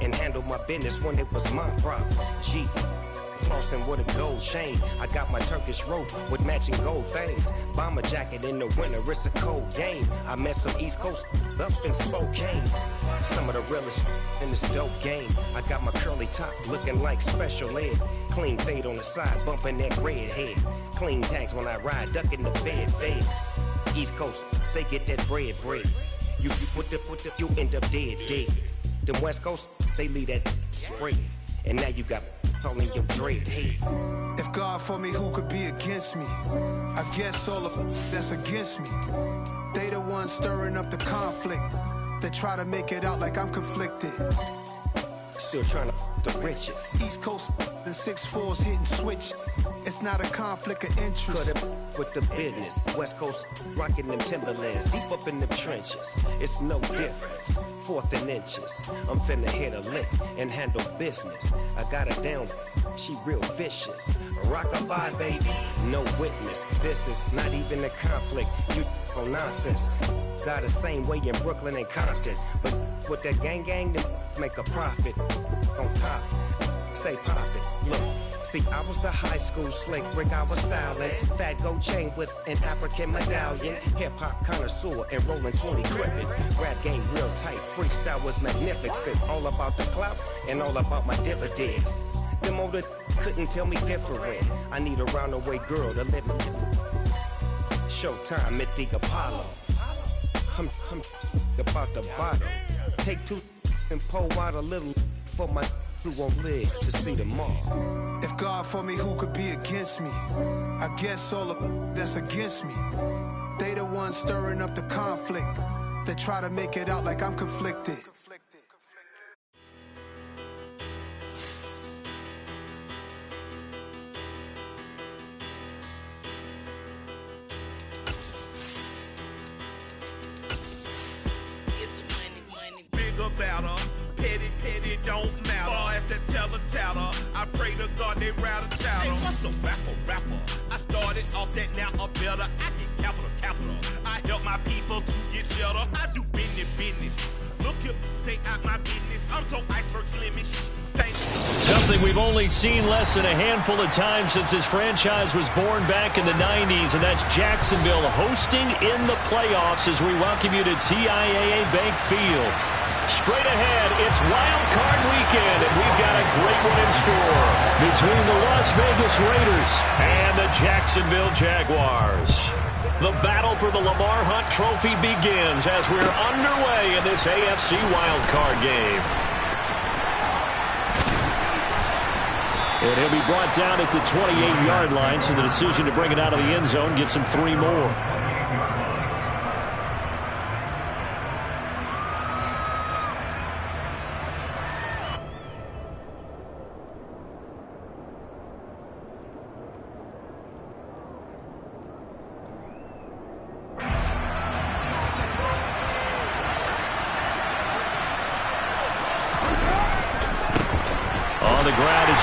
and handle my business when it was my problem. G. Flossing with a gold chain. I got my Turkish rope with matching gold things. Bomber jacket in the winter, it's a cold game. I met some East Coast up in Spokane. Some of the realest in this dope game. I got my curly top looking like special ed. Clean fade on the side, bumping that red head. Clean tags when I ride, ducking the feds. East Coast, they get that bread. You you end up dead. Them West Coast, they leave that spread. And now you got all in your dread head. If God for me, who could be against me? I guess all of that's against me. They the ones stirring up the conflict. They try to make it out like I'm conflicted. Still trying to the riches. East Coast and 6'4s hitting switch. It's not a conflict of interest. Cut it with the business. West Coast rocking them Timberlands deep up in the trenches. It's no difference. 4th and inches. I'm finna hit a lick and handle business. I got her down. She real vicious. Rock-a-bye, baby. No witness. This is not even a conflict. You on nonsense. Got the same way in Brooklyn and Compton. But with that gang, they make a profit. On top, stay poppin'. Look, see, I was the high school slick Rick, I was styling. Fat gold chain with an African medallion. Hip-hop connoisseur and rolling 20 crippin'. Rap game real tight, freestyle was magnificent. All about the clout and all about my dividends. Them older couldn't tell me different. I need a roundaway girl to let me. Showtime at the Apollo. I'm about the bottle. Take 2 and pour out a little for my who won't live to see tomorrow. If God for me, who could be against me? I guess all of that's against me. They the ones stirring up the conflict. They try to make it out like I'm conflicted. Petty don't matter. Far as that teller, I pray to God they rattle tattle. Hey, what's a rapper? I started off that, now a better. I get capital. I help my people to get cheddar. I do business. Look here, stay out my business. I'm so iceberg slimish. Something we've only seen less than a handful of times since this franchise was born back in the 90s, and that's Jacksonville hosting in the playoffs as we welcome you to TIAA Bank Field. Straight ahead, it's Wild Card Weekend, and we've got a great one in store between the Las Vegas Raiders and the Jacksonville Jaguars. The battle for the Lamar Hunt Trophy begins as we're underway in this AFC Wild Card game. And he'll be brought down at the 28-yard line, so the decision to bring it out of the end zone gets him 3 more.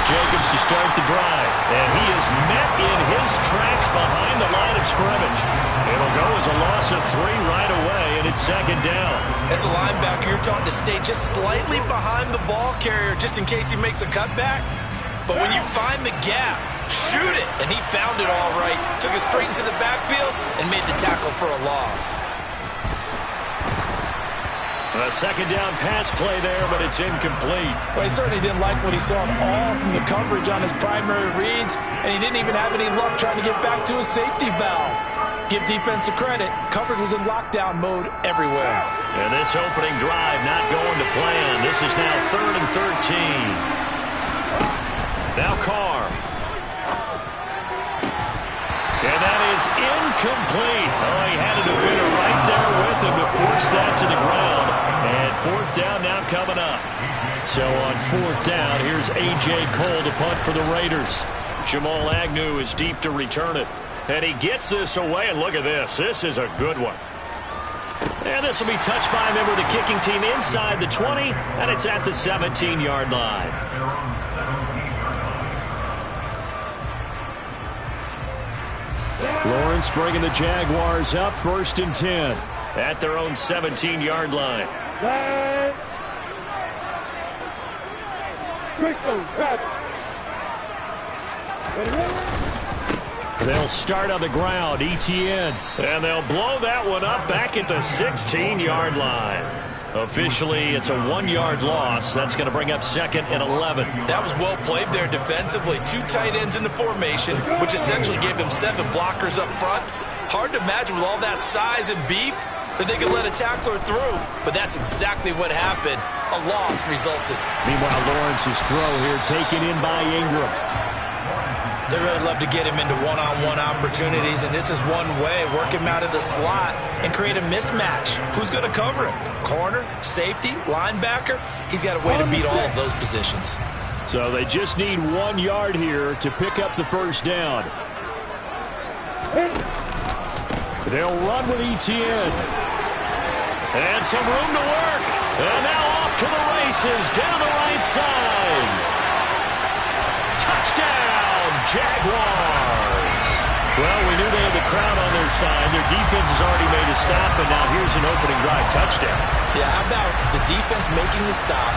Jacobs to start the drive, and he is met in his tracks behind the line of scrimmage. It'll go as a loss of 3 right away, and it's 2nd down. As a linebacker, you're taught to stay just slightly behind the ball carrier just in case he makes a cutback. But when you find the gap, shoot it, and he found it all right. Took it straight into the backfield and made the tackle for a loss. A 2nd down pass play there, but it's incomplete. Well, he certainly didn't like what he saw all from the coverage on his primary reads, and he didn't even have any luck trying to get back to his safety valve. Give defense a credit. Coverage was in lockdown mode everywhere. And this opening drive not going to plan. This is now 3rd and 13. Now Carr. And that is incomplete. Oh, he had a defender right there with him to force that to the ground. And 4th down now coming up. So on 4th down, here's A.J. Cole to punt for the Raiders. Jamal Agnew is deep to return it. And he gets this away, and look at this. This is a good one. And this will be touched by a member of the kicking team inside the 20, and it's at the 17-yard line. Lawrence bringing the Jaguars up 1st and 10 at their own 17-yard line. They'll start on the ground, ETN. And they'll blow that one up back at the 16-yard line. Officially, it's a 1-yard loss. That's going to bring up 2nd and 11. That was well played there defensively. 2 tight ends in the formation, which essentially gave them 7 blockers up front. Hard to imagine with all that size and beef that they could let a tackler through. But that's exactly what happened. A loss resulted. Meanwhile, Lawrence's throw here taken in by Ingram. They really love to get him into one-on-one opportunities, and this is one way. Work him out of the slot and create a mismatch. Who's going to cover him? Corner, safety, linebacker? He's got a way to beat all of those positions. So they just need 1 yard here to pick up the first down. They'll run with ETN. And some room to work. And now off to the races down the right side. Touchdown, Jaguars. Well, we knew they had the crowd on their side. Their defense has already made a stop, and now here's an opening drive touchdown. Yeah, how about the defense making the stop,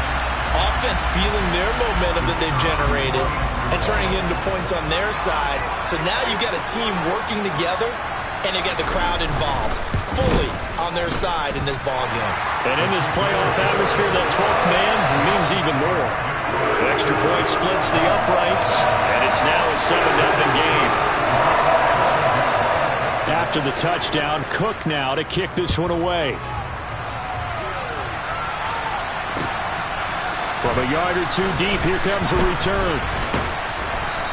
offense feeling their momentum that they've generated, and turning it into points on their side. So now you've got a team working together, and they got the crowd involved fully on their side in this ball game. And in this playoff atmosphere, that 12th man means even more. The extra point splits the uprights, and it's now a 7-0 game. After the touchdown, Cook now to kick this one away. From a yard or 2 deep, here comes a return.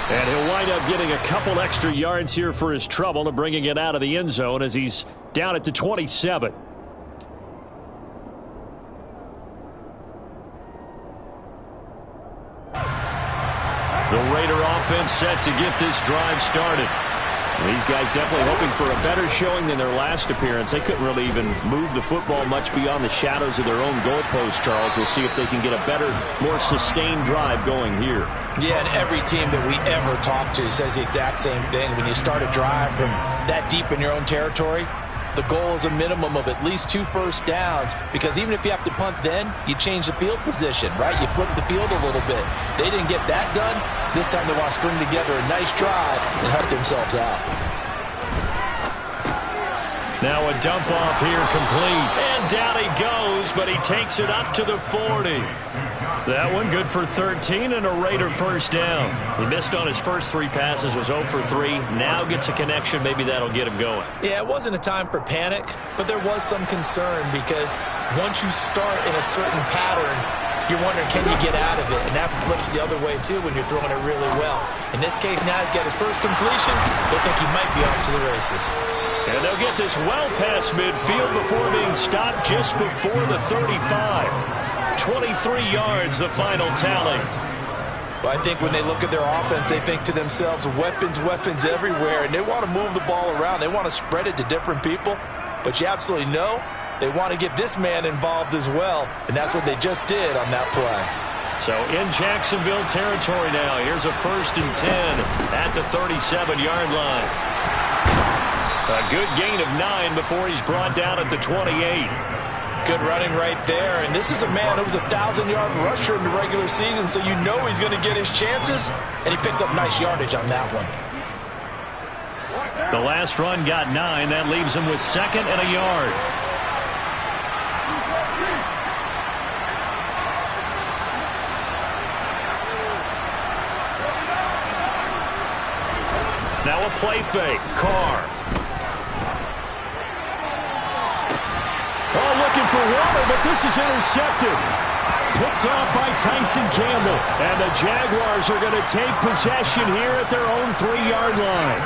And he'll wind up getting a couple extra yards here for his trouble and bringing it out of the end zone as he's down at the 27. The Raider offense set to get this drive started. These guys definitely hoping for a better showing than their last appearance. They couldn't really even move the football much beyond the shadows of their own goalpost, Charles. We'll see if they can get a better, more sustained drive going here. Yeah, and every team that we ever talk to says the exact same thing. When you start a drive from that deep in your own territory, the goal is a minimum of at least 2 first downs, because even if you have to punt then, you change the field position, right? You flip the field a little bit. They didn't get that done. This time they want to string together a nice drive and help themselves out. Now a dump off here complete. And down he goes, but he takes it up to the 40. That one good for 13 and a Raider first down. He missed on his first 3 passes, was 0 for 3. Now gets a connection. Maybe that'll get him going. Yeah, it wasn't a time for panic, but there was some concern because once you start in a certain pattern, you're wondering, can you get out of it? And that flips the other way, too, when you're throwing it really well. In this case, now he's got his first completion. They think he might be off to the races. And they'll get this well past midfield before being stopped just before the 35. 23 yards, the final tally. Well, I think when they look at their offense, they think to themselves, weapons, weapons everywhere, and they want to move the ball around. They want to spread it to different people, but you absolutely know they want to get this man involved as well, and that's what they just did on that play. So in Jacksonville territory now, here's a 1st and 10 at the 37-yard line. A good gain of 9 before he's brought down at the 28. Good running right there, and this is a man who was a 1,000-yard rusher in the regular season, so you know he's going to get his chances, and he picks up nice yardage on that one. The last run got 9. That leaves him with 2nd and a yard. Now a play fake. Carr. Oh, looking for water, but this is intercepted. Picked off by Tyson Campbell. And the Jaguars are going to take possession here at their own 3-yard line.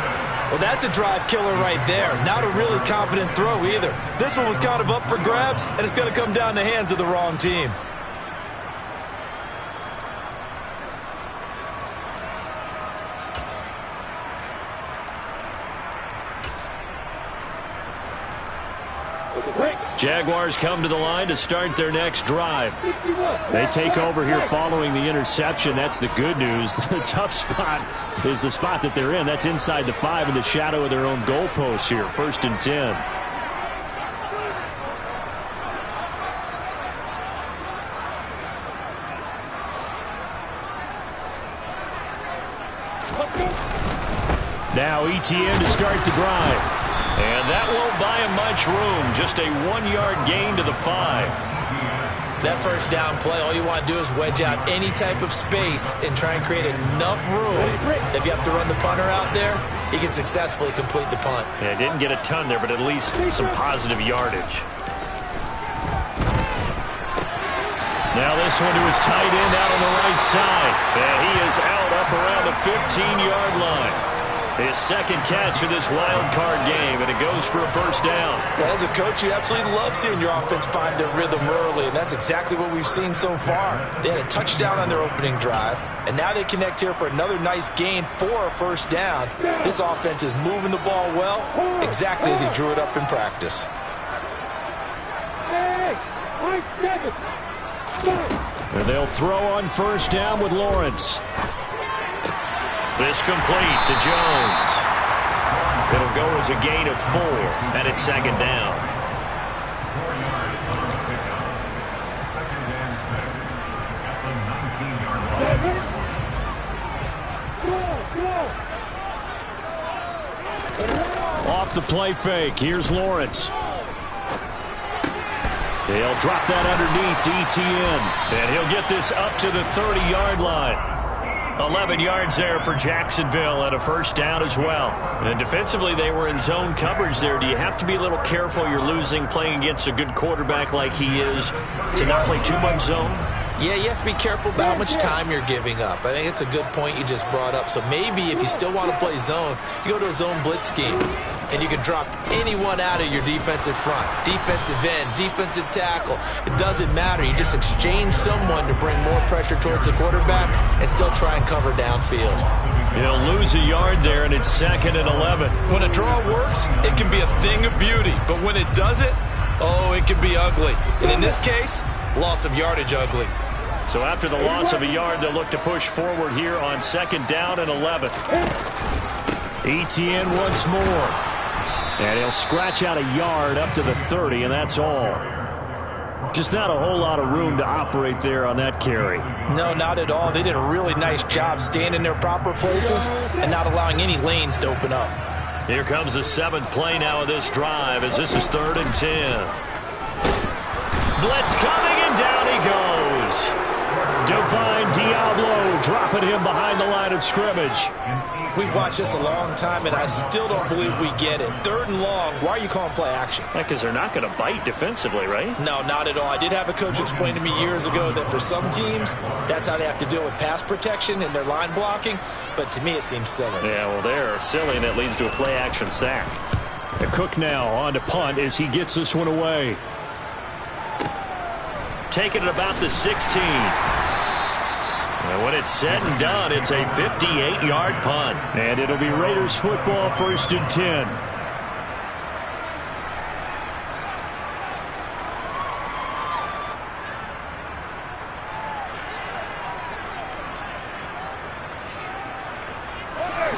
Well, that's a drive killer right there. Not a really confident throw either. This one was kind of up for grabs, and it's going to come down the hands of the wrong team. Jaguars come to the line to start their next drive. They take over here following the interception. That's the good news. The tough spot is the spot that they're in. That's inside the 5 in the shadow of their own goalpost here. 1st and 10. Now ETN to start the drive. And that won't buy him much room. Just a 1-yard gain to the 5. That first down play, all you want to do is wedge out any type of space and try and create enough room. If you have to run the punter out there, he can successfully complete the punt. Yeah, didn't get a ton there, but at least some positive yardage. Now this one to his tight end out on the right side. And he is out up around the 15-yard line. His second catch of this wild card game, and it goes for a first down. Well, as a coach, you absolutely love seeing your offense find their rhythm early, and that's exactly what we've seen so far. They had a touchdown on their opening drive, and now they connect here for another nice gain for a first down. This offense is moving the ball well, exactly as he drew it up in practice. And they'll throw on first down with Lawrence. This complete to Jones. It'll go as a gain of 4, and it's second down. Off the play fake, here's Lawrence. They'll drop that underneath to ETN, and he'll get this up to the 30-yard line. 11 yards there for Jacksonville and a first down as well. And defensively, they were in zone coverage there. Do you have to be a little careful? You're losing playing against a good quarterback like he is to not play too much zone? Yeah, you have to be careful about how much time you're giving up. I think it's a good point you just brought up. So maybe if you still want to play zone, you go to a zone blitz scheme. And you can drop anyone out of your defensive front. Defensive end, defensive tackle. It doesn't matter. You just exchange someone to bring more pressure towards the quarterback and still try and cover downfield. He'll lose a yard there, and it's second and 11. When a draw works, it can be a thing of beauty. But when it doesn't, oh, it can be ugly. And in this case, loss of yardage ugly. So after the loss of a yard, they'll look to push forward here on second down and 11. ETN once more. And he'll scratch out a yard up to the 30, and that's all. Just not a whole lot of room to operate there on that carry. No, not at all. They did a really nice job staying in their proper places and not allowing any lanes to open up. Here comes the 7th play now of this drive as this is 3rd and 10. Blitz coming, and down he goes. Divine Diablo dropping him behind the line of scrimmage. We've watched this a long time, and I still don't believe we get it. 3rd and long, why are you calling play action? Yeah, because they're not going to bite defensively, right? No, not at all. I did have a coach explain to me years ago that for some teams, that's how they have to deal with pass protection and their line blocking. But to me, it seems silly. Yeah, well, they're silly, and that leads to a play action sack. Cook now on to punt as he gets this one away. Taking it about the 16. And when it's said and done, it's a 58-yard punt. And it'll be Raiders football, 1st and 10.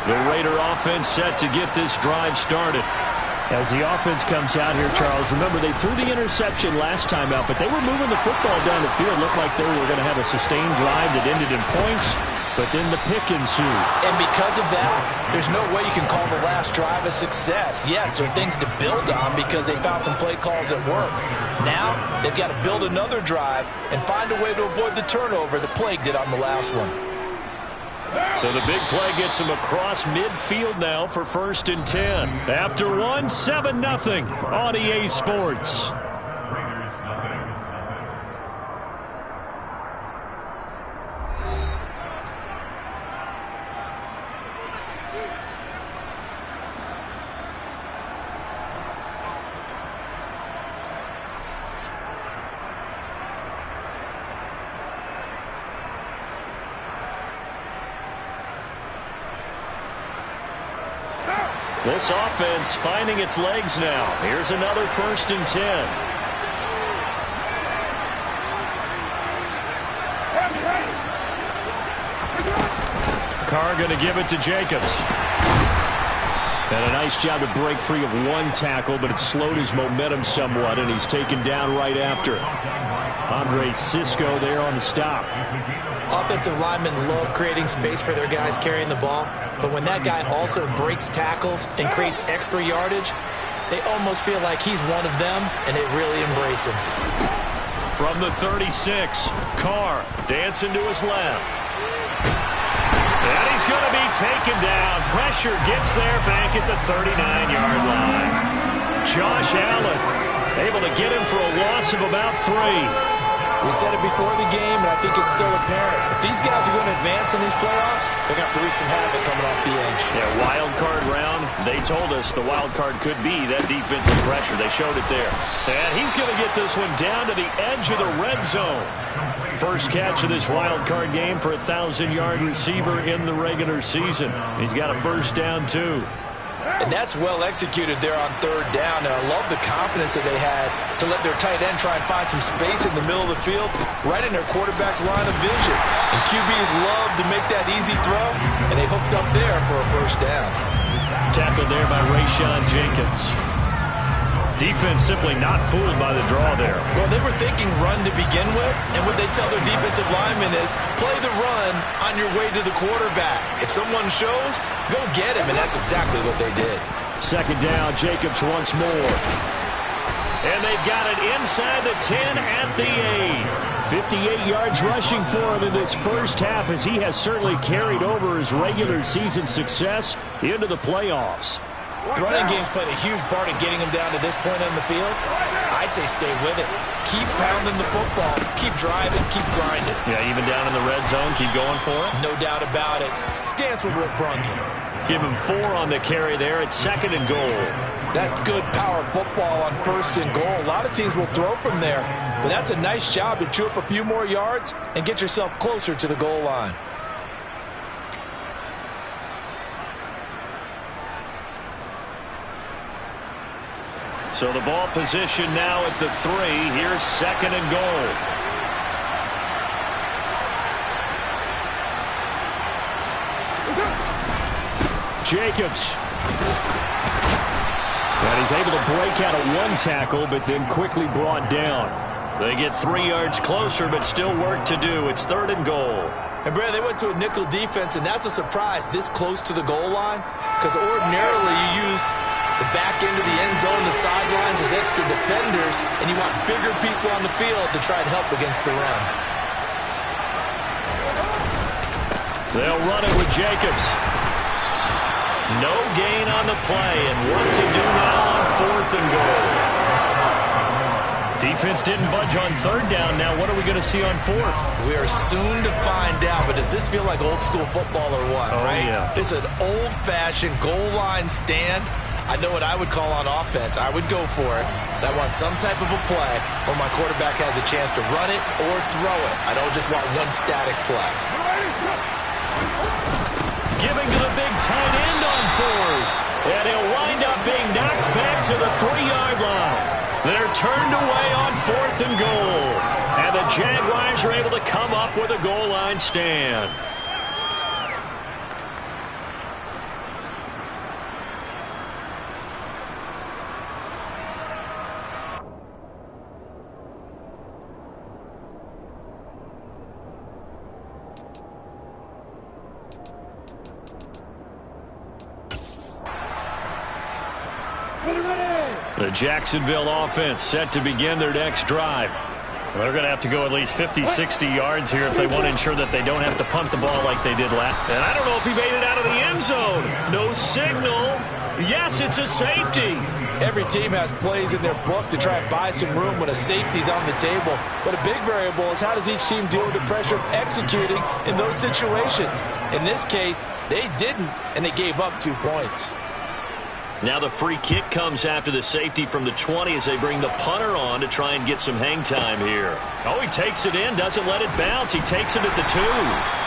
The Raider offense set to get this drive started. As the offense comes out here, Charles, remember they threw the interception last time out, but they were moving the football down the field. Looked like they were going to have a sustained drive that ended in points, but then the pick ensued. And because of that, there's no way you can call the last drive a success. Yes, there are things to build on because they found some play calls that work. Now, they've got to build another drive and find a way to avoid the turnover that plagued it on the last one. So the big play gets him across midfield now for 1st and 10. After one, 7-0 on EA Sports. This offense finding its legs now. Here's another 1st and 10. Carr going to give it to Jacobs. And a nice job to break free of one tackle, but it slowed his momentum somewhat, and he's taken down right after. Andre Cisco there on the stop. Offensive linemen love creating space for their guys carrying the ball, but when that guy also breaks tackles and creates extra yardage, they almost feel like he's one of them, and they really embrace him. From the 36, Carr dancing to his left. And he's going to be taken down. Pressure gets there back at the 39-yard line. Josh Allen able to get him for a loss of about 3. We said it before the game, and I think it's still apparent. If these guys are going to advance in these playoffs, they're going to have to wreak some havoc coming off the edge. Yeah, wild card round. They told us the wild card could be that defensive pressure. They showed it there. And he's going to get this one down to the edge of the red zone. First catch of this wild card game for a 1,000-yard receiver in the regular season. He's got a first down, too. And that's well executed there on third down. And I love the confidence that they had to let their tight end try and find some space in the middle of the field, right in their quarterback's line of vision. And QBs love to make that easy throw, and they hooked up there for a first down. Tackled there by Rayshawn Jenkins. Defense simply not fooled by the draw there. Well, they were thinking run to begin with, and what they tell their defensive linemen is play the run on your way to the quarterback. If someone shows, go get him, and that's exactly what they did. Second down, Jacobs once more. And they've got it inside the 10 at the 8. 58 yards rushing for him in this first half, as he has certainly carried over his regular season success into the playoffs. The running game's played a huge part in getting him down to this point on the field. I say stay with it. Keep pounding the football. Keep driving. Keep grinding. Yeah, even down in the red zone, keep going for it. No doubt about it. Dance with what brung you. Give him 4 on the carry there at 2nd and goal. That's good power football on 1st and goal. A lot of teams will throw from there, but that's a nice job to chew up a few more yards and get yourself closer to the goal line. So the ball position now at the 3. Here's 2nd and goal. Jacobs. And he's able to break out of one tackle, but then quickly brought down. They get 3 yards closer, but still work to do. It's 3rd and goal. And, Brad, they went to a nickel defense, and that's a surprise this close to the goal line, because ordinarily you use the back end of the end zone, the sidelines as extra defenders, and you want bigger people on the field to try and help against the run. They'll run it with Jacobs. No gain on the play, and what to do now on 4th and goal. Defense didn't budge on 3rd down. Now what are we going to see on 4th? We are soon to find out, but does this feel like old school football or what, right? Yeah. It's an old-fashioned goal line stand. I know what I would call on offense. I would go for it. I want some type of a play where my quarterback has a chance to run it or throw it. I don't just want one static play. Giving to the big tight end on 4th. And he'll wind up being knocked back to the 3-yard line. They're turned away on 4th and goal. And the Jaguars are able to come up with a goal line stand. The Jacksonville offense set to begin their next drive. They're going to have to go at least 50, 60 yards here if they want to ensure that they don't have to punt the ball like they did last. And I don't know if he made it out of the end zone. No signal. Yes, it's a safety. Every team has plays in their book to try and buy some room when a safety's on the table. But a big variable is how does each team deal with the pressure of executing in those situations. In this case, they didn't, and they gave up 2 points. Now the free kick comes after the safety from the 20 as they bring the punter on to try and get some hang time here. Oh, he takes it in, doesn't let it bounce. He takes it at the 2.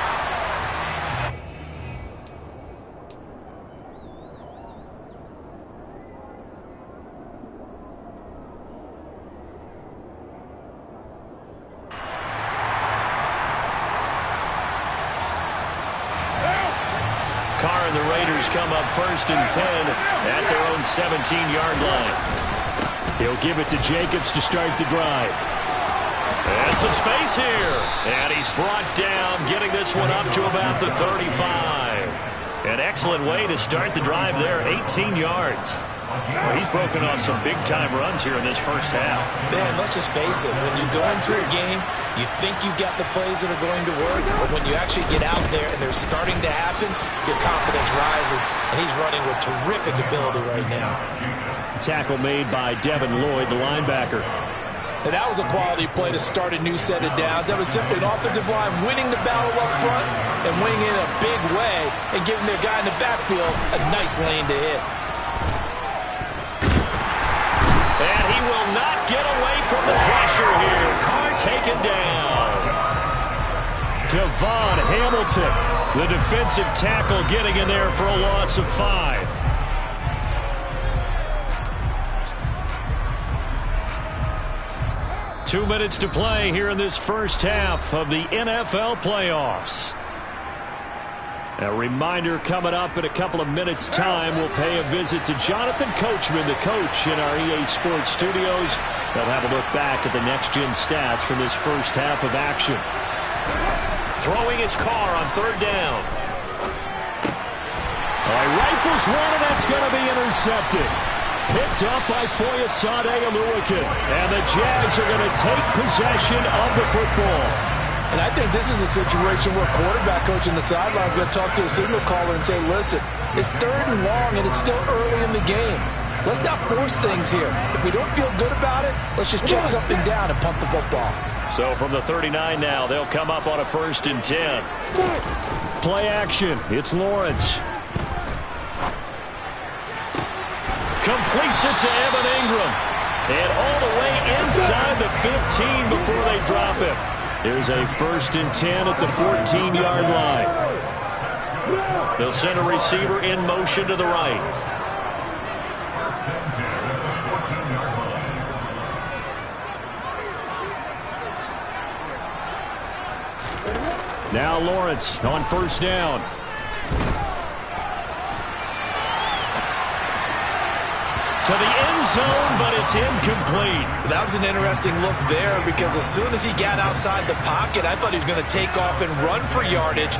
Carr and the Raiders come up 1st and 10 at their own 17-yard line. He'll give it to Jacobs to start the drive. And some space here. And he's brought down, getting this one up to about the 35. An excellent way to start the drive there, 18 yards. Well, he's broken off some big-time runs here in this first half. Man, let's just face it. When you go into a game, you think you've got the plays that are going to work, but when you actually get out there and they're starting to happen, your confidence rises, and he's running with terrific ability right now. Tackle made by Devin Lloyd, the linebacker. And that was a quality play to start a new set of downs. That was simply an offensive line winning the battle up front and winning in a big way and giving their guy in the backfield a nice lane to hit. And he will not get away from the pressure here. Carr taken down. Devon Hamilton, the defensive tackle, getting in there for a loss of 5. Two minutes to play here in this first half of the NFL playoffs. A reminder coming up in a couple of minutes' time. We'll pay a visit to Jonathan Coachman, the coach in our EA Sports studios. They'll have a look back at the next-gen stats from this first half of action. Throwing his Carr on 3rd down. Rifles one, and that's going to be intercepted. Picked up by Foyesade Oluwakin. And the Jags are going to take possession of the football. And I think this is a situation where quarterback coach on the sideline is going to talk to a signal caller and say, listen, it's 3rd and long, and it's still early in the game. Let's not force things here. If we don't feel good about it, let's just check something down and punt the football. So from the 39 now, they'll come up on a 1st and 10. Play action. It's Lawrence. Completes it to Evan Ingram. And all the way inside the 15 before they drop him. There's a 1st and 10 at the 14-yard line. They'll send a receiver in motion to the right. Now Lawrence on 1st down. To the end zone, but it's incomplete. That was an interesting look there because as soon as he got outside the pocket, I thought he was going to take off and run for yardage.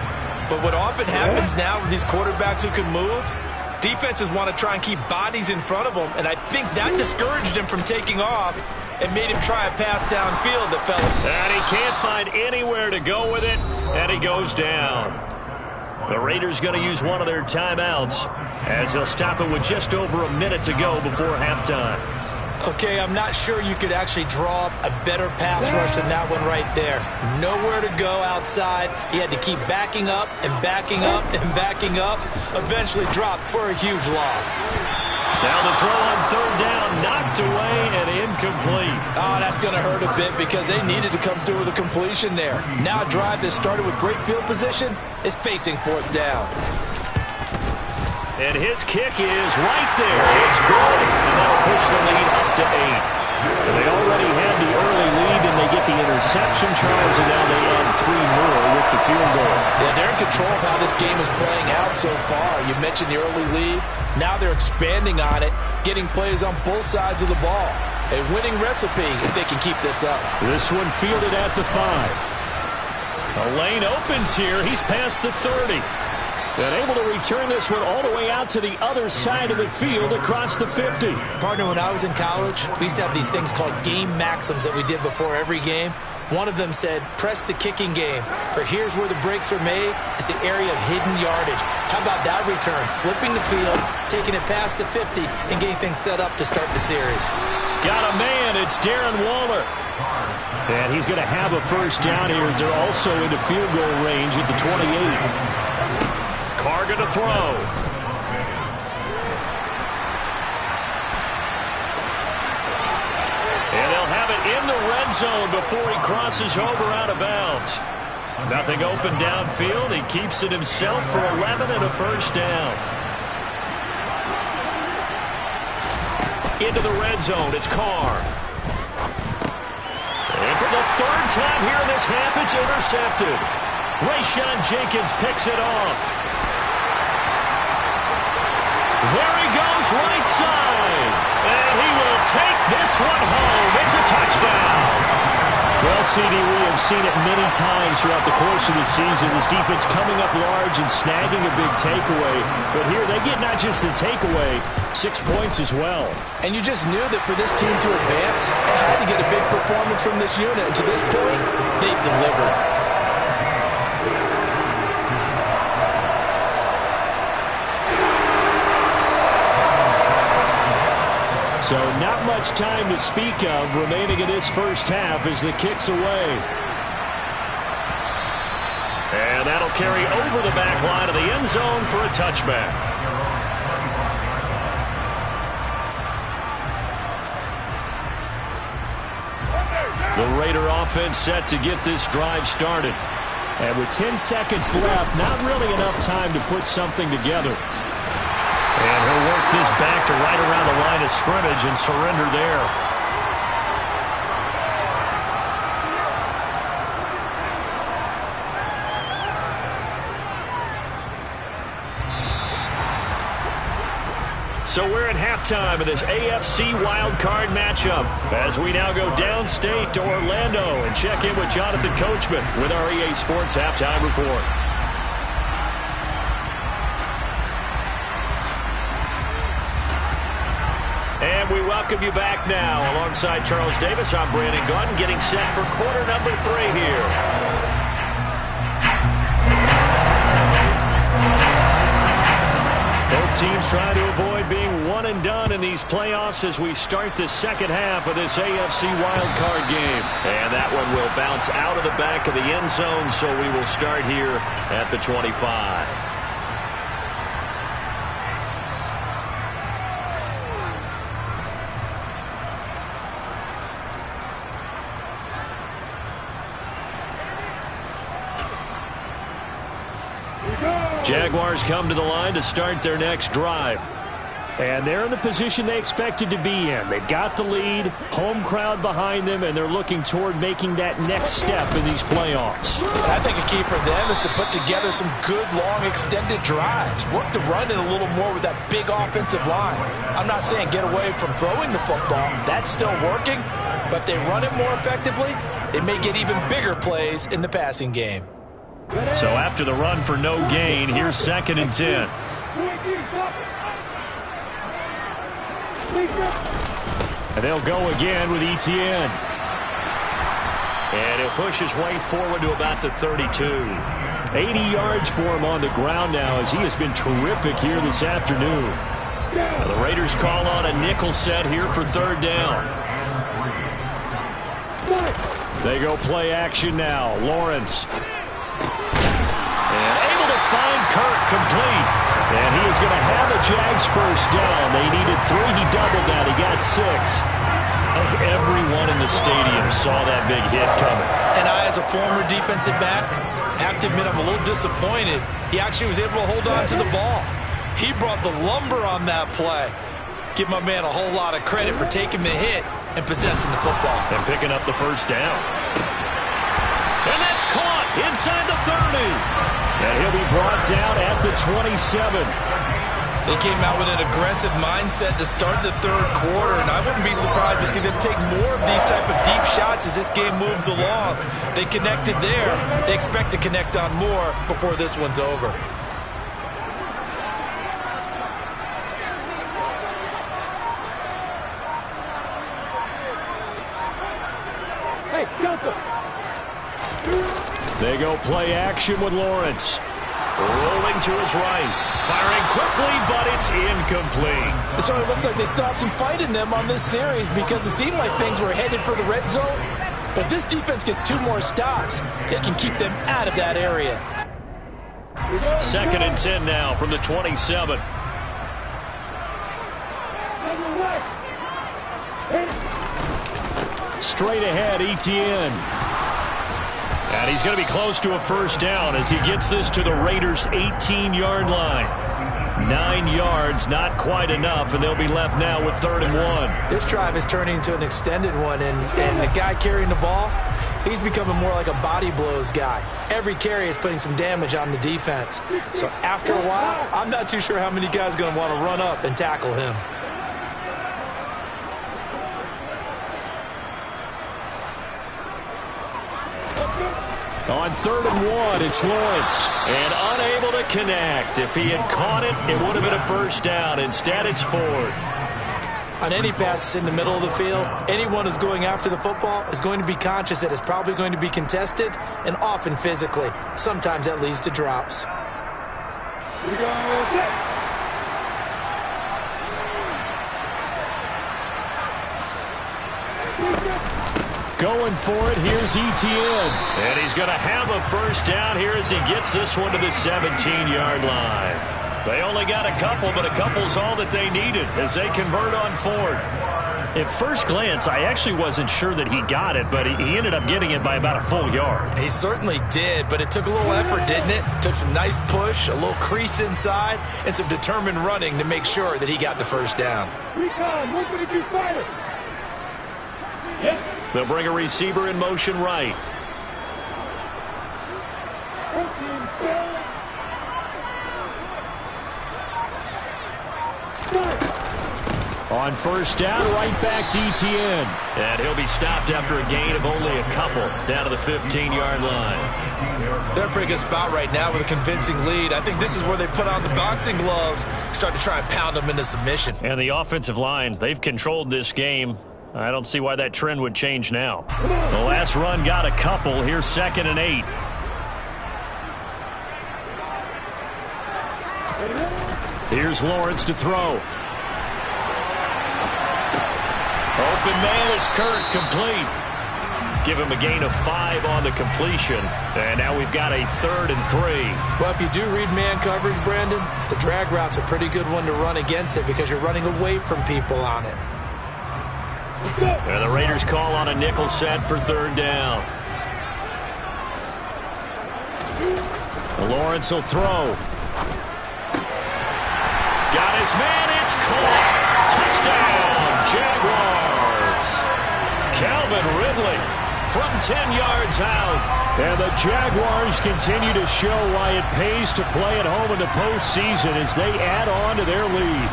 But what often happens now with these quarterbacks who can move, defenses want to try and keep bodies in front of them, and I think that discouraged him from taking off and made him try a pass downfield that fell. And he can't find anywhere to go with it, and he goes down. The Raiders going to use one of their timeouts as they'll stop it with just over a minute to go before halftime. Okay, I'm not sure you could actually draw up a better pass rush than that one right there. Nowhere to go outside. He had to keep backing up and backing up and backing up. Eventually dropped for a huge loss. Now the throw on 3rd down, knocked away and incomplete. Oh, that's going to hurt a bit because they needed to come through with a completion there. Now a drive that started with great field position is facing 4th down. And his kick is right there. It's good. And that'll push the lead up to 8. And they already had the early lead, and they get the interception, Charles, and now they add 3 more with the field goal. Yeah, they're in control of how this game is playing out so far. You mentioned the early lead. Now they're expanding on it, getting plays on both sides of the ball. A winning recipe if they can keep this up. This one fielded at the 5. A lane opens here. He's past the 30. And able to return this one all the way out to the other side of the field across the 50. Partner, when I was in college, we used to have these things called game maxims that we did before every game. One of them said, press the kicking game. For here's where the breaks are made. It's the area of hidden yardage. How about that return? Flipping the field, taking it past the 50, and getting things set up to start the series. Got a man. It's Darren Waller. And he's going to have a 1st down here as they're also into field goal range at the 28. Carr going to throw. And they'll have it in the red zone before he crosses over out of bounds. Nothing open downfield. He keeps it himself for 11 and a 1st down. Into the red zone. It's Carr. And for the 3rd time here in this half, it's intercepted. Rayshawn Jenkins picks it off. There he goes, right side. And he will take this one home. It's a touchdown. Well, CD, we have seen it many times throughout the course of the season. This defense coming up large and snagging a big takeaway. But here they get not just the takeaway, 6 points as well. And you just knew that for this team to advance, it had to get a big performance from this unit. And to this point, they've delivered. So not much time to speak of remaining in this first half as the kick's away. And that'll carry over the back line of the end zone for a touchback. The Raider offense set to get this drive started. And with 10 seconds left, not really enough time to put something together. And he'll work this back to right around the line of scrimmage and surrender there. So we're at halftime of this AFC wildcard matchup as we now go downstate to Orlando and check in with Jonathan Coachman with our EA Sports Halftime Report. And we welcome you back now. Alongside Charles Davis, I'm Brandon Gunn, getting set for quarter number 3 here. Both teams trying to avoid being one and done in these playoffs as we start the second half of this AFC wildcard game. And that one will bounce out of the back of the end zone, so we will start here at the 25. Jaguars come to the line to start their next drive. And they're in the position they expected to be in. They've got the lead, home crowd behind them, and they're looking toward making that next step in these playoffs. And I think a key for them is to put together some good, long, extended drives. Work the run in a little more with that big offensive line. I'm not saying get away from throwing the football. That's still working. But they run it more effectively, it may get even bigger plays in the passing game. So after the run for no gain, here's 2nd and 10. And they'll go again with Etienne. And he'll push his way forward to about the 32. 80 yards for him on the ground now as he has been terrific here this afternoon. Now the Raiders call on a nickel set here for 3rd down. They go play action now. Lawrence. And able to find Kirk complete. And he is going to have a Jags first down. They needed 3. He doubled that. He got 6. Everyone in the stadium saw that big hit coming. And I, as a former defensive back, have to admit I'm a little disappointed. He actually was able to hold on to the ball. He brought the lumber on that play. Give my man a whole lot of credit for taking the hit and possessing the football. And picking up the first down. And that's caught inside the 30. And he'll be brought down at the 27. They came out with an aggressive mindset to start the 3rd quarter, and I wouldn't be surprised to see them take more of these type of deep shots as this game moves along. They connected there. They expect to connect on more before this one's over. Hey, Joseph. They go play action with Lawrence. Rolling to his right. Firing quickly, but it's incomplete. So it looks like they stopped some fight in them on this series because it seemed like things were headed for the red zone. But this defense gets 2 more stops. They can keep them out of that area. 2nd and 10 now from the 27. Straight ahead, Etienne. And he's going to be close to a first down as he gets this to the Raiders' 18-yard line. 9 yards, not quite enough, and they'll be left now with 3rd and 1. This drive is turning into an extended one, and the guy carrying the ball, He's becoming more like a body blows guy. Every carry is putting some damage on the defense. So after a while, I'm not too sure how many guys are going to want to run up and tackle him. On 3rd and 1, it's Lawrence. And unable to connect. If he had caught it, it would have been a first down. Instead, it's 4th. On any passes in the middle of the field, anyone who's going after the football is going to be conscious that it's probably going to be contested and often physically. Sometimes that leads to drops. Going for it, here's Etienne. And he's going to have a first down here as he gets this one to the 17-yard line. They only got a couple, but a couple's all that they needed as they convert on 4th. At first glance, I actually wasn't sure that he got it, but he ended up getting it by about a full yard. He certainly did, but it took a little effort, didn't it? Took some nice push, a little crease inside, and some determined running to make sure that he got the first down. They'll bring a receiver in motion right. On first down, right back to Etienne. And he'll be stopped after a gain of only a couple down to the 15-yard line. They're in a pretty good spot right now with a convincing lead. I think this is where they put on the boxing gloves, start to try and pound them into submission. And the offensive line, they've controlled this game. I don't see why that trend would change now. The last run got a couple. Here's 2nd and 8. Here's Lawrence to throw. Open man is Kirk, complete. Give him a gain of 5 on the completion. And now we've got a 3rd and 3. Well, if you do read man coverage, Brandon, the drag route's a pretty good one to run against it because you're running away from people on it. And the Raiders call on a nickel set for 3rd down. Lawrence will throw. Got his man, it's caught. Touchdown, Jaguars. Calvin Ridley from 10 yards out. And the Jaguars continue to show why it pays to play at home in the postseason as they add on to their lead.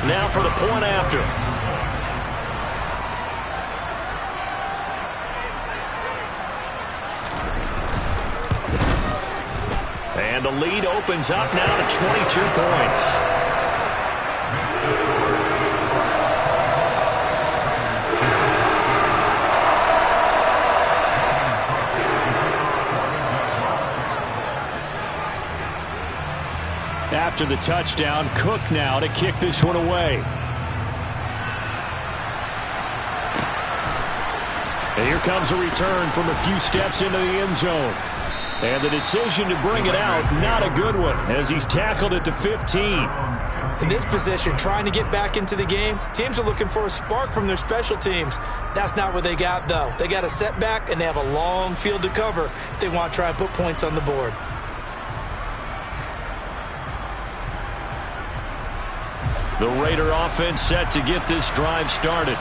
Now for the point after. And the lead opens up now to 22 points. After the touchdown, Cook now to kick this one away. And here comes a return from a few steps into the end zone. And the decision to bring it out, not a good one, as he's tackled at the 15. In this position, trying to get back into the game, teams are looking for a spark from their special teams. That's not what they got, though. They got a setback, and they have a long field to cover if they want to try and put points on the board. The Raider offense set to get this drive started.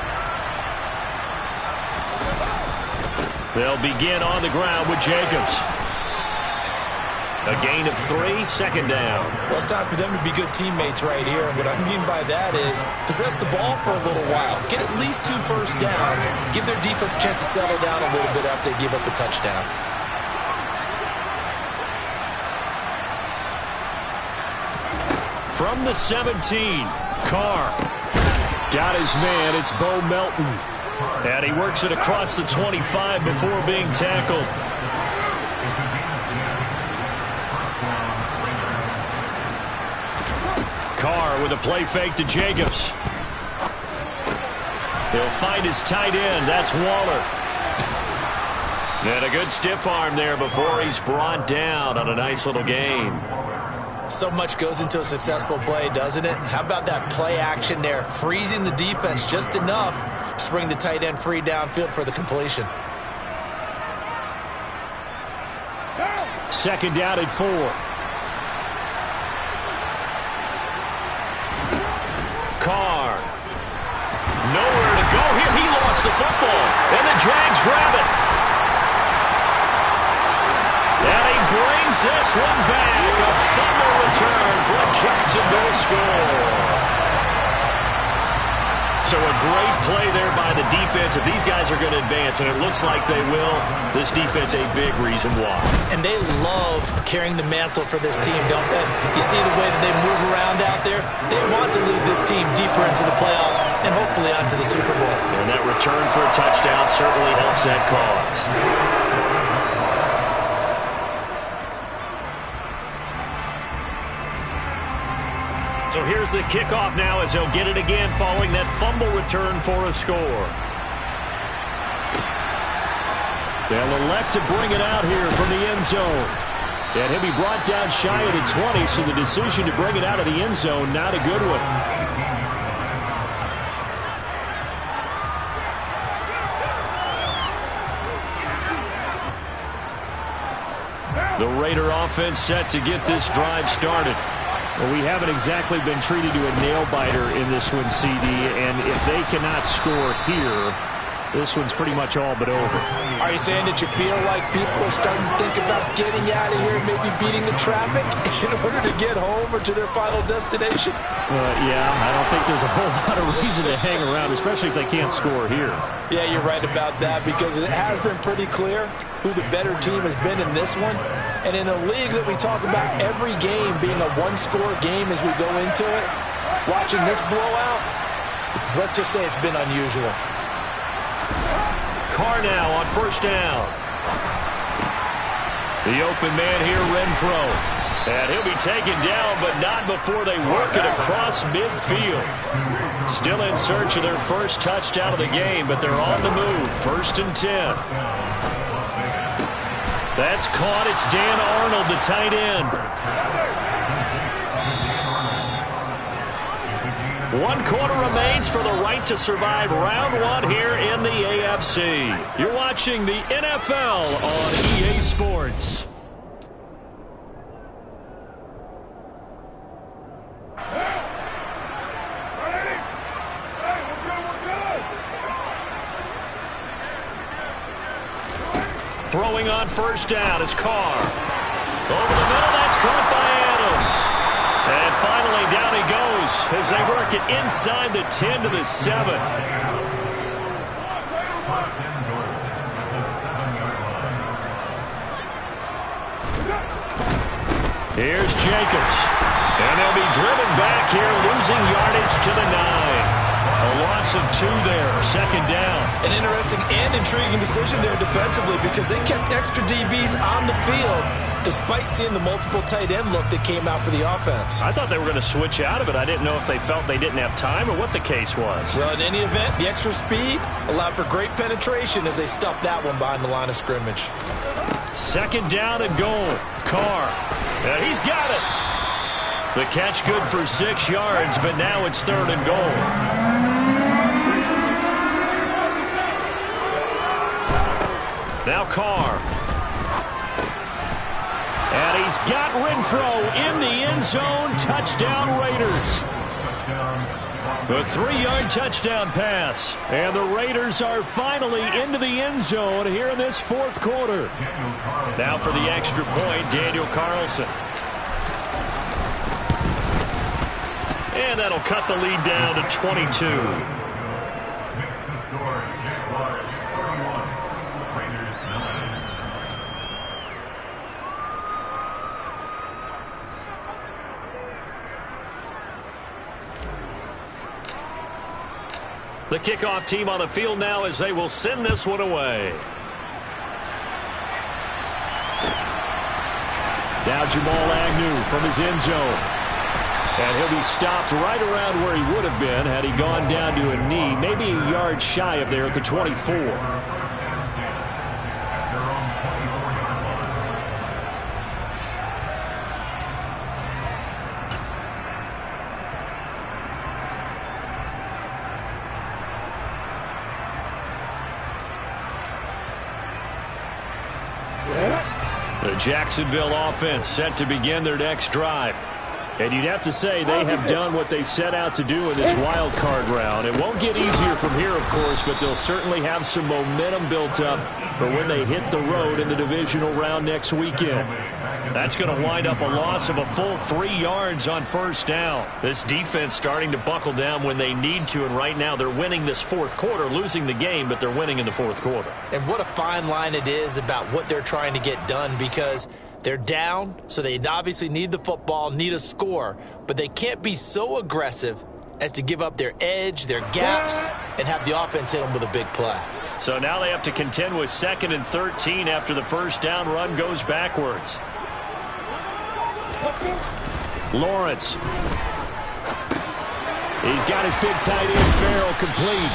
They'll begin on the ground with Jacobs. A gain of 3, 2nd down. Well, it's time for them to be good teammates right here. And what I mean by that is possess the ball for a little while. Get at least 2 first downs. Give their defense a chance to settle down a little bit after they give up a touchdown. From the 17, Carr. Got his man, it's Bo Melton. And he works it across the 25 before being tackled. Carr with a play fake to Jacobs. He'll find his tight end. That's Waller. And a good stiff arm there before he's brought down on a nice little gain. So much goes into a successful play, doesn't it? How about that play action there? Freezing the defense just enough to bring the tight end free downfield for the completion. 2nd down and 4. Carr. Nowhere to go here. He lost the football, and the Jags grab it. And he brings this one back. A fumble return for a Jacksonville score. So a great play there by the defense. If these guys are going to advance, and it looks like they will, this defense a big reason why. And they love carrying the mantle for this team, don't they? You see the way that they move around out there? They want to lead this team deeper into the playoffs and hopefully onto the Super Bowl. And that return for a touchdown certainly helps that cause. So here's the kickoff now as he'll get it again following that fumble return for a score. They'll elect to bring it out here from the end zone. And he'll be brought down shy of the 20, so the decision to bring it out of the end zone, not a good one. The Raider offense set to get this drive started. Well, we haven't exactly been treated to a nail-biter in this one, CD, and if they cannot score here, this one's pretty much all but over. Are you saying that you feel like people are starting to think about getting out of here, maybe beating the traffic in order to get home or to their final destination? Yeah, I don't think there's a whole lot of reason to hang around, especially if they can't score here. Yeah, you're right about that, because it has been pretty clear who the better team has been in this one. And in a league that we talk about every game being a one-score game as we go into it, watching this blowout, let's just say it's been unusual. Carr now on first down. The open man here, Renfro. And he'll be taken down, but not before they work it across midfield. Still in search of their first touchdown of the game, but they're on the move. 1st and 10. That's caught. It's Dan Arnold, the tight end. 1 quarter remains for the right to survive round 1 here in the AFC. You're watching the NFL on EA Sports. Throwing on first down is Carr. Over the middle, that's caught by Adams. And finally, down he goes as they work it inside the 10 to the 7. Here's Jacobs. And they'll be driven back here, losing yardage to the 9. A loss of 2 there, 2nd down. An interesting and intriguing decision there defensively, because they kept extra DBs on the field despite seeing the multiple tight end look that came out for the offense. I thought they were going to switch out of it. I didn't know if they felt they didn't have time or what the case was. Well, in any event, the extra speed allowed for great penetration as they stuffed that one behind the line of scrimmage. 2nd down and goal. Carr. And he's got it. The catch good for 6 yards, but now it's 3rd and goal. Now Carr. And he's got Renfro in the end zone. Touchdown Raiders. The 3-yard touchdown pass. And the Raiders are finally into the end zone here in this 4th quarter. Now for the extra point, Daniel Carlson. And that'll cut the lead down to 22. The kickoff team on the field now as they will send this one away. Now Jamal Agnew from his end zone. And he'll be stopped right around where he would have been had he gone down to a knee, maybe a yard shy of there at the 24. The Jacksonville offense set to begin their next drive. And you'd have to say they have done what they set out to do in this wild card round. It won't get easier from here, of course, but they'll certainly have some momentum built up for when they hit the road in the divisional round next weekend. That's going to wind up a loss of a full 3 yards on first down. This defense starting to buckle down when they need to, and right now they're winning this fourth quarter, losing the game, but they're winning in the fourth quarter. And what a fine line it is about what they're trying to get done, because they're down, so they obviously need the football, need a score, but they can't be so aggressive as to give up their edge, their gaps, and have the offense hit them with a big play. So now they have to contend with 2nd and 13 after the first down run goes backwards. Lawrence. He's got his big tight end, Farrell, complete.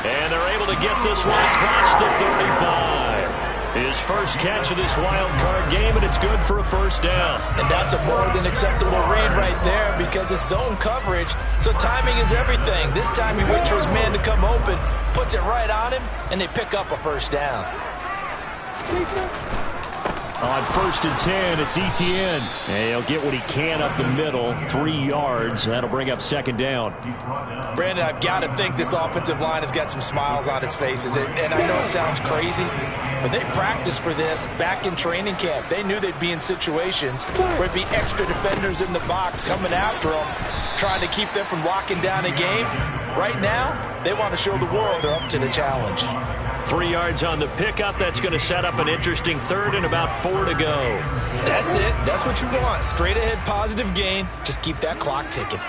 And they're able to get this one across the 35. His first catch of this wild card game, and it's good for a first down. And that's a more than acceptable read right there, because it's zone coverage, so timing is everything. This time he waits for his man to come open, puts it right on him, and they pick up a first down. On 1st and 10, it's Etienne. And he'll get what he can up the middle, 3 yards. That'll bring up 2nd down. Brandon, I've got to think this offensive line has got some smiles on its faces. And I know it sounds crazy, but they practiced for this back in training camp. They knew they'd be in situations where it'd be extra defenders in the box coming after them, trying to keep them from locking down a game. Right now, they want to show the world they're up to the challenge. 3 yards on the pickup. That's going to set up an interesting third and about 4 to go. That's it. That's what you want. Straight ahead positive gain. Just keep that clock ticking.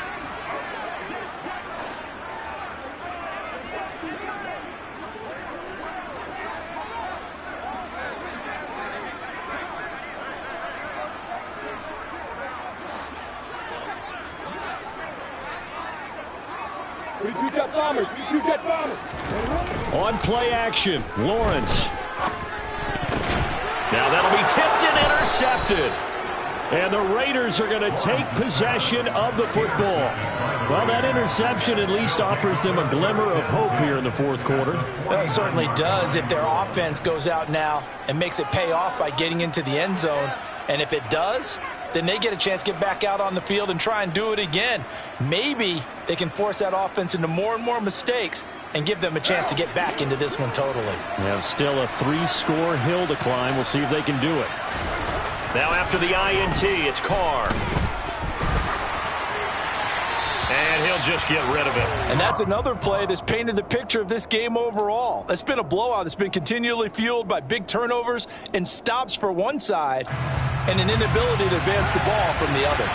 On play action, Lawrence. Now that'll be tipped and intercepted. And the Raiders are going to take possession of the football. Well, that interception at least offers them a glimmer of hope here in the fourth quarter. Well, it certainly does if their offense goes out now and makes it pay off by getting into the end zone. And if it does, then they get a chance to get back out on the field and try and do it again. Maybe they can force that offense into more and more mistakes and give them a chance to get back into this one totally. Now still a 3-score hill to climb. We'll see if they can do it. Now after the INT, it's Carr. And he'll just get rid of it. And that's another play that's painted the picture of this game overall. It's been a blowout. It's been continually fueled by big turnovers and stops for one side and an inability to advance the ball from the other.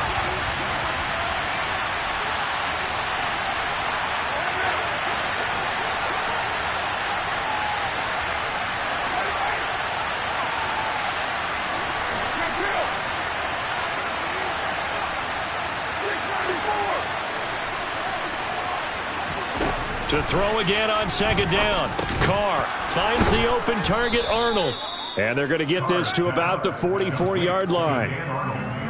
To throw again on 2nd down. Carr finds the open target, Arnold. And they're going to get this to about the 44-yard line.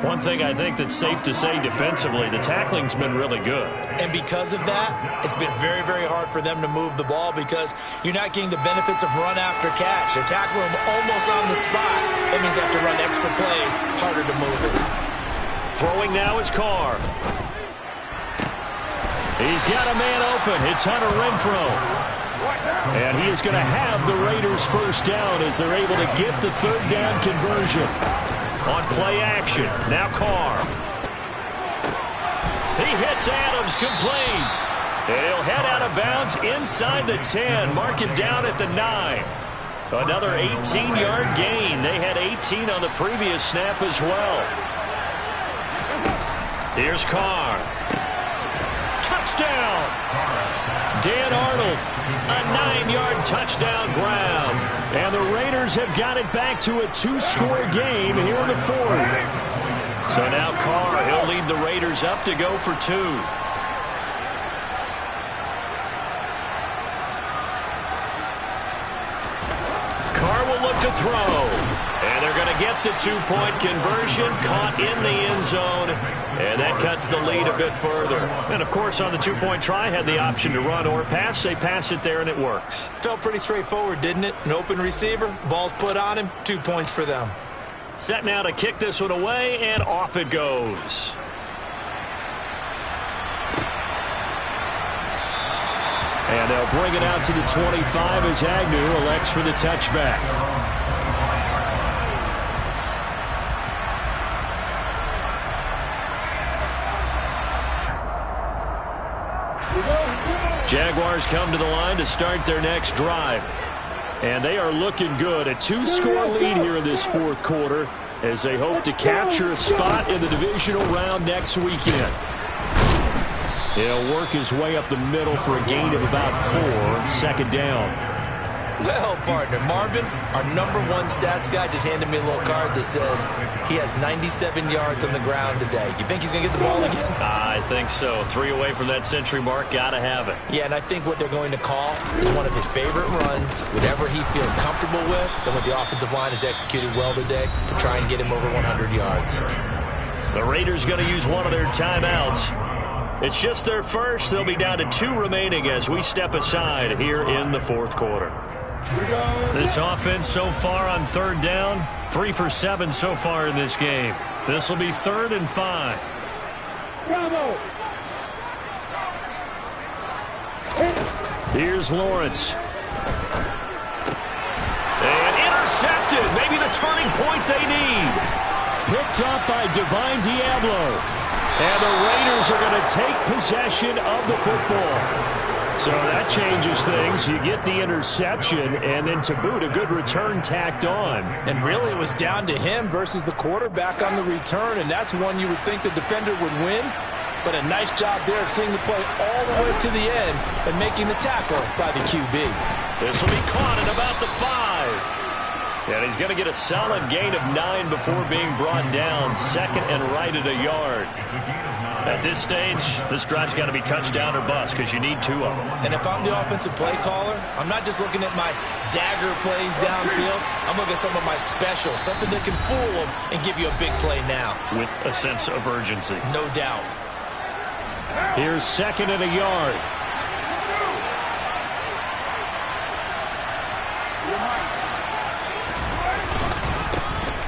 One thing I think that's safe to say defensively, the tackling's been really good. And because of that, it's been very, very hard for them to move the ball because you're not getting the benefits of run after catch. They're tackling them almost on the spot. That means they have to run extra plays, harder to move it. Throwing now is Carr. He's got a man open. It's Hunter Renfrow. And he is going to have the Raiders first down as they're able to get the 3rd down conversion. On play action, now Carr. He hits Adams, complete. And he'll head out of bounds inside the 10. Mark him down at the 9. Another 18-yard gain. They had 18 on the previous snap as well. Here's Carr. Touchdown! Dan Arnold, a 9-yard touchdown ground. And the Raiders have got it back to a 2-score game here in the 4th. So now Carr, he'll lead the Raiders up to go for 2. Carr will look to throw. And they're going to get the 2-point conversion, caught in the end zone, and that cuts the lead a bit further. And, of course, on the 2-point try, had the option to run or pass. They pass it there, and it works. Felt pretty straightforward, didn't it? An open receiver, ball's put on him, 2 points for them. Set now to kick this one away, and off it goes. And they'll bring it out to the 25 as Agnew elects for the touchback. Jaguars come to the line to start their next drive. And they are looking good. A 2-score lead here in this fourth quarter as they hope to capture a spot in the divisional round next weekend. He'll work his way up the middle for a gain of about 4, second down. Well, partner, Marvin, our #1 stats guy, just handed me a little card that says he has 97 yards on the ground today. You think he's going to get the ball again? I think so. 3 away from that century mark. Got to have it. Yeah, and I think what they're going to call is one of his favorite runs, whatever he feels comfortable with, and what the offensive line has executed well today to try and get him over 100 yards. The Raiders going to use one of their timeouts. It's just their first. They'll be down to 2 remaining as we step aside here in the fourth quarter. This offense so far on third down, 3 for 7 so far in this game. This will be 3rd and 5. Bravo. Here's Lawrence. And intercepted. Maybe the turning point they need. Picked up by Divine Diablo. And the Raiders are going to take possession of the football. So that changes things. You get the interception, and then to boot, a good return tacked on. And really, it was down to him versus the quarterback on the return, and that's one you would think the defender would win. But a nice job there of seeing the play all the way to the end and making the tackle by the QB. This will be caught at about the 5. And he's going to get a solid gain of 9 before being brought down. Second and right at a yard. At this stage, this drive's got to be touchdown or bust because you need 2 of them. And if I'm the offensive play caller, I'm not just looking at my dagger plays downfield. I'm looking at some of my specials, something that can fool them and give you a big play now. With a sense of urgency. No doubt. Here's 2nd and a yard.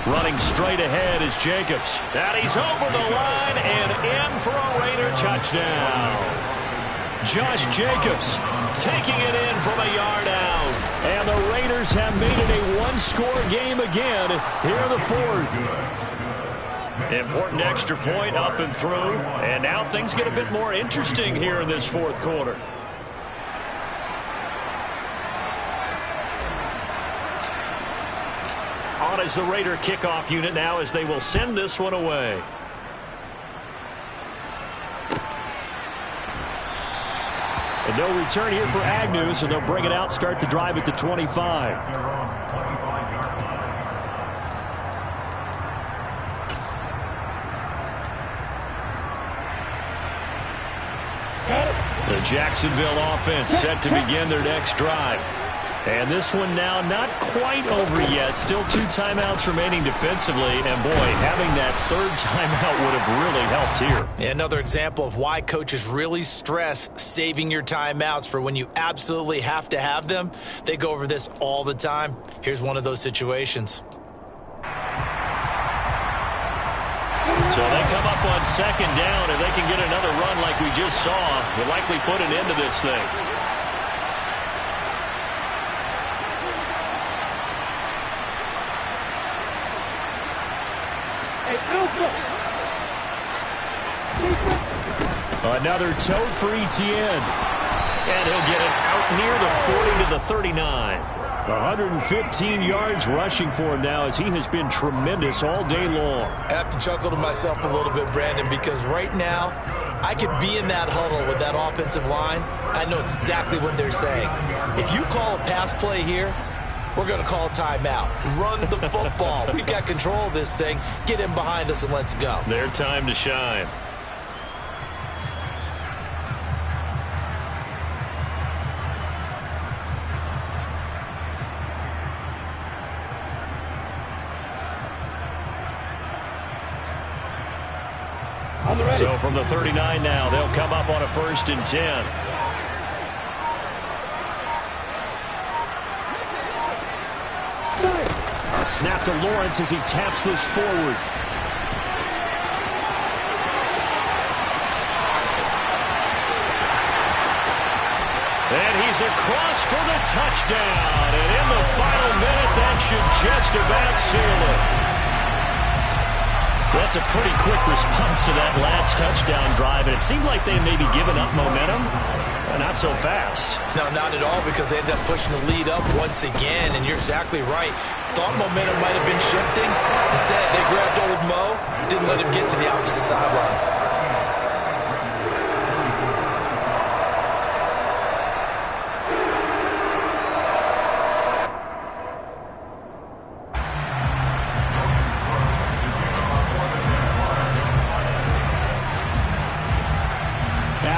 Running straight ahead is Jacobs. And he's over the line and in for a Raider touchdown. Josh Jacobs taking it in from a yard out. And the Raiders have made it a 1-score game again here in the 4th. Important extra point up and through. And now things get a bit more interesting here in this 4th quarter. On as the Raider kickoff unit now as they will send this one away. And no return here for Agnew, so they'll bring it out, start the drive at the 25. The Jacksonville offense set to begin their next drive. And this one now not quite over yet. Still 2 timeouts remaining defensively. And, boy, having that 3rd timeout would have really helped here. Yeah, another example of why coaches really stress saving your timeouts for when you absolutely have to have them. They go over this all the time. Here's one of those situations. So they come up on 2nd down. If they can get another run like we just saw, will likely put an end to this thing. Another tote for Etienne. And he'll get it out near the 40 to the 39. 115 yards rushing for him now as he has been tremendous all day long. I have to chuckle to myself a little bit, Brandon, because right now I could be in that huddle with that offensive line. I know exactly what they're saying. If you call a pass play here, we're going to call a timeout. Run the football. We've got control of this thing. Get in behind us and let's go. Their time to shine. So from the 39 now, they'll come up on a 1st and 10. A snap to Lawrence as he taps this forward. And he's across for the touchdown. And in the final minute, that should just about seal it. That's a pretty quick response to that last touchdown drive. And it seemed like they may be giving up momentum. Not so fast. No, not at all, because they ended up pushing the lead up once again. And you're exactly right. Thought momentum might have been shifting. Instead, they grabbed old Mo. Didn't let him get to the opposite sideline.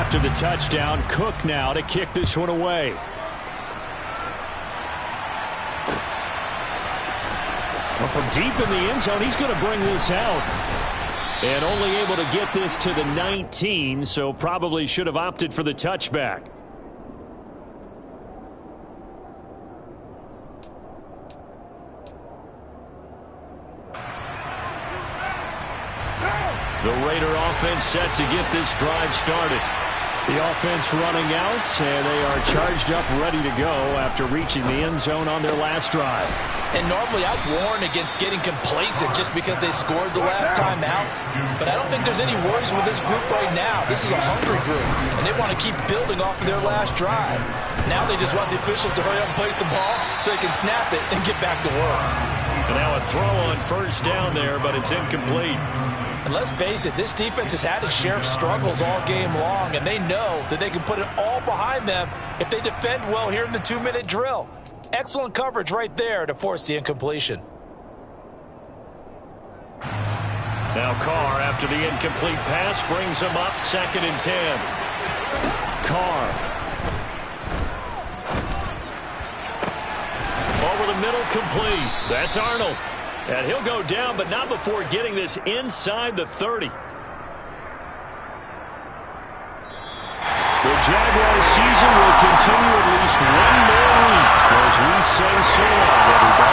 After the touchdown, Cook now to kick this one away. Well, from deep in the end zone, he's going to bring this out. And only able to get this to the 19, so probably should have opted for the touchback. The Raider offense set to get this drive started. The offense running out, and they are charged up, ready to go after reaching the end zone on their last drive. And normally I'd warn against getting complacent just because they scored the last time out. But I don't think there's any worries with this group right now. This is a hungry group, and they want to keep building off of their last drive. Now they just want the officials to hurry up and place the ball so they can snap it and get back to work. And now a throw on first down there, but it's incomplete. And let's face it, this defense has had its share of struggles all game long, and they know that they can put it all behind them if they defend well here in the 2-minute drill. Excellent coverage right there to force the incompletion. Now Carr, after the incomplete pass, brings him up 2nd and 10. Carr. Over the middle, complete. That's Arnold. And he'll go down, but not before getting this inside the 30. The Jaguars season will continue at least one more week as we say so long, everybody.